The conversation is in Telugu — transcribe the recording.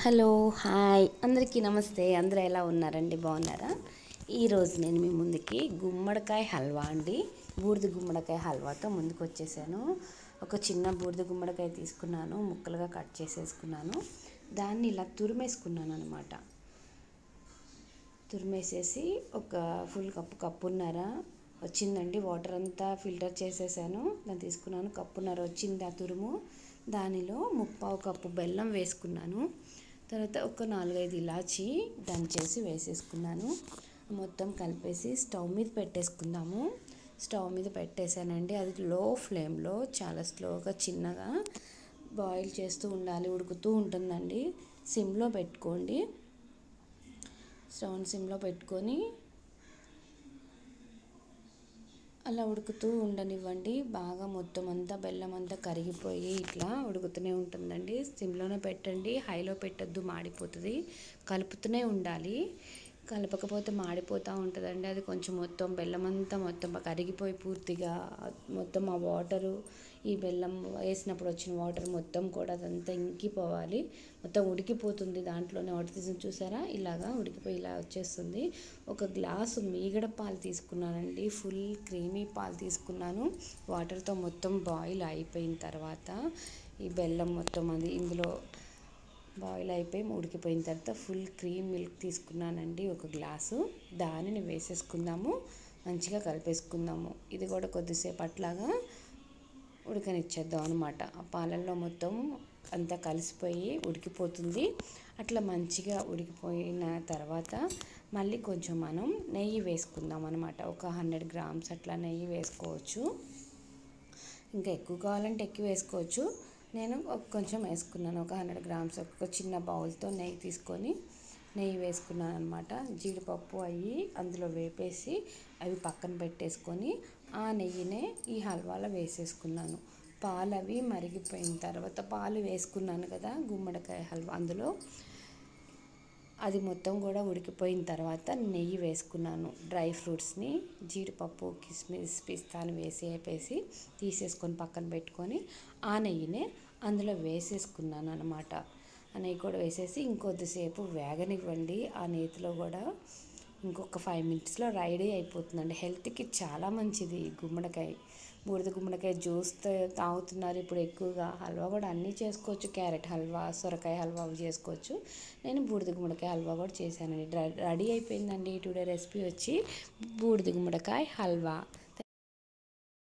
హలో హాయ్ అందరికీ నమస్తే. అందరూ ఎలా ఉన్నారండి? బాగున్నారా? ఈరోజు నేను మీ ముందుకి గుమ్మడికాయ హల్వా అండి, బూడిద గుమ్మడికాయ హల్వాతో ముందుకు వచ్చేసాను. ఒక చిన్న బూడిద గుమ్మడికాయ తీసుకున్నాను, ముక్కలుగా కట్ చేసేసుకున్నాను. దాన్ని ఇలా తురిమేసుకున్నాను అనమాట. తురిమేసేసి ఒక ఫుల్ కప్పున్నర వచ్చిందండి. వాటర్ అంతా ఫిల్టర్ చేసేసాను. దాన్ని తీసుకున్నాను, కప్పున్నర వచ్చింది ఆ తురుము. దానిలో 1/4 కప్పు బెల్లం వేసుకున్నాను. తర్వాత ఒక 4-5 ఇలాచి దంచేసి వేసేసుకున్నాను. మొత్తం కలిపేసి స్టవ్ మీద పెట్టేసుకుందాము. స్టవ్ మీద పెట్టేశానండి. అది లో ఫ్లేమ్లో చాలా స్లోగా చిన్నగా బాయిల్ చేస్తూ ఉండాలి, ఉడుకుతూ ఉంటుందండి. సిమ్లో పెట్టుకోండి. స్టవ్ని సిమ్లో పెట్టుకొని అలా ఉడుకుతూ ఉండనివ్వండి. బాగా మొత్తం అంతా బెల్లం అంతా కరిగిపోయి ఇట్లా ఉడుకుతూనే ఉంటుందండి. సిమ్లోనే పెట్టండి, హైలో పెట్టద్దు, మాడిపోతుంది. కలుపుతూనే ఉండాలి, కలపకపోతే మాడిపోతూ ఉంటుందండి. అది కొంచెం మొత్తం బెల్లం అంతా మొత్తం కరిగిపోయి పూర్తిగా మొత్తం ఆ వాటరు, ఈ బెల్లం వేసినప్పుడు వచ్చిన వాటర్ మొత్తం కూడా అదంతా ఇంకిపోవాలి. మొత్తం ఉడికిపోతుంది. దాంట్లోనే వాటర్ తీసి చూసారా, ఇలాగా ఉడికిపోయి ఇలా వచ్చేస్తుంది. ఒక గ్లాసు మీగడ పాలు తీసుకున్నానండి, ఫుల్ క్రీమీ పాలు తీసుకున్నాను. వాటర్తో మొత్తం బాయిల్ అయిపోయిన తర్వాత ఈ బెల్లం మొత్తం అది ఇందులో బాయిల్ అయిపోయి ఉడికిపోయిన తర్వాత ఫుల్ క్రీమ్ మిల్క్ తీసుకున్నానండి, ఒక గ్లాసు. దానిని వేసేసుకుందాము, మంచిగా కలిపేసుకుందాము. ఇది కూడా కొద్దిసేపు అట్లాగా ఉడకనిచ్చేద్దాం అనమాట. ఆ పాలల్లో మొత్తం అంతా కలిసిపోయి ఉడికిపోతుంది. అట్లా మంచిగా ఉడికిపోయిన తర్వాత మళ్ళీ కొంచెం మనం నెయ్యి వేసుకుందాం అనమాట. ఒక 100 గ్రామ్స్ అట్లా నెయ్యి వేసుకోవచ్చు. ఇంకా ఎక్కువ కావాలంటే ఎక్కువ వేసుకోవచ్చు. నేను కొంచెం వేసుకున్నాను, ఒక 100 గ్రామ్స్. ఒక చిన్న బౌల్తో నెయ్యి తీసుకొని నెయ్యి వేసుకున్నాను అనమాట. జీడిపప్పు అవి అందులో వేపేసి అవి పక్కన పెట్టేసుకొని ఆ నెయ్యినే ఈ హల్వాలో వేసేసుకున్నాను. పాలు అవి మరిగిపోయిన తర్వాత పాలు వేసుకున్నాను కదా గుమ్మడికాయ హల్వా అందులో. అది మొత్తం కూడా ఉడికిపోయిన తర్వాత నెయ్యి వేసుకున్నాను. డ్రై ఫ్రూట్స్ని, జీడిపప్పు, కిస్మిస్, పిస్తాని వేపేసి తీసేసుకొని పక్కన పెట్టుకొని ఆ నెయ్యినే అందులో వేసేసుకున్నాను అనమాట. ఆ నెయ్యి కూడా వేసేసి ఇంకొద్దిసేపు వేగనివ్వండి. ఆ నేతిలో కూడా ఇంకొక 5 మినిట్స్లో రెడీ అయిపోతుందండి. హెల్త్కి చాలా మంచిది ఈ గుమ్మడికాయ. బూడిద గుమ్మడికాయ జ్యూస్ తాగుతున్నారు ఇప్పుడు ఎక్కువగా. హల్వా కూడా అన్నీ చేసుకోవచ్చు, క్యారెట్ హల్వా, సొరకాయ హల్వా చేసుకోవచ్చు. నేను బూడిద గుమ్మడికాయ హల్వా కూడా చేశానండి. రెడీ అయిపోయిందండి. టుడే రెసిపీ వచ్చి బూడిద గుమ్మడికాయ హల్వా.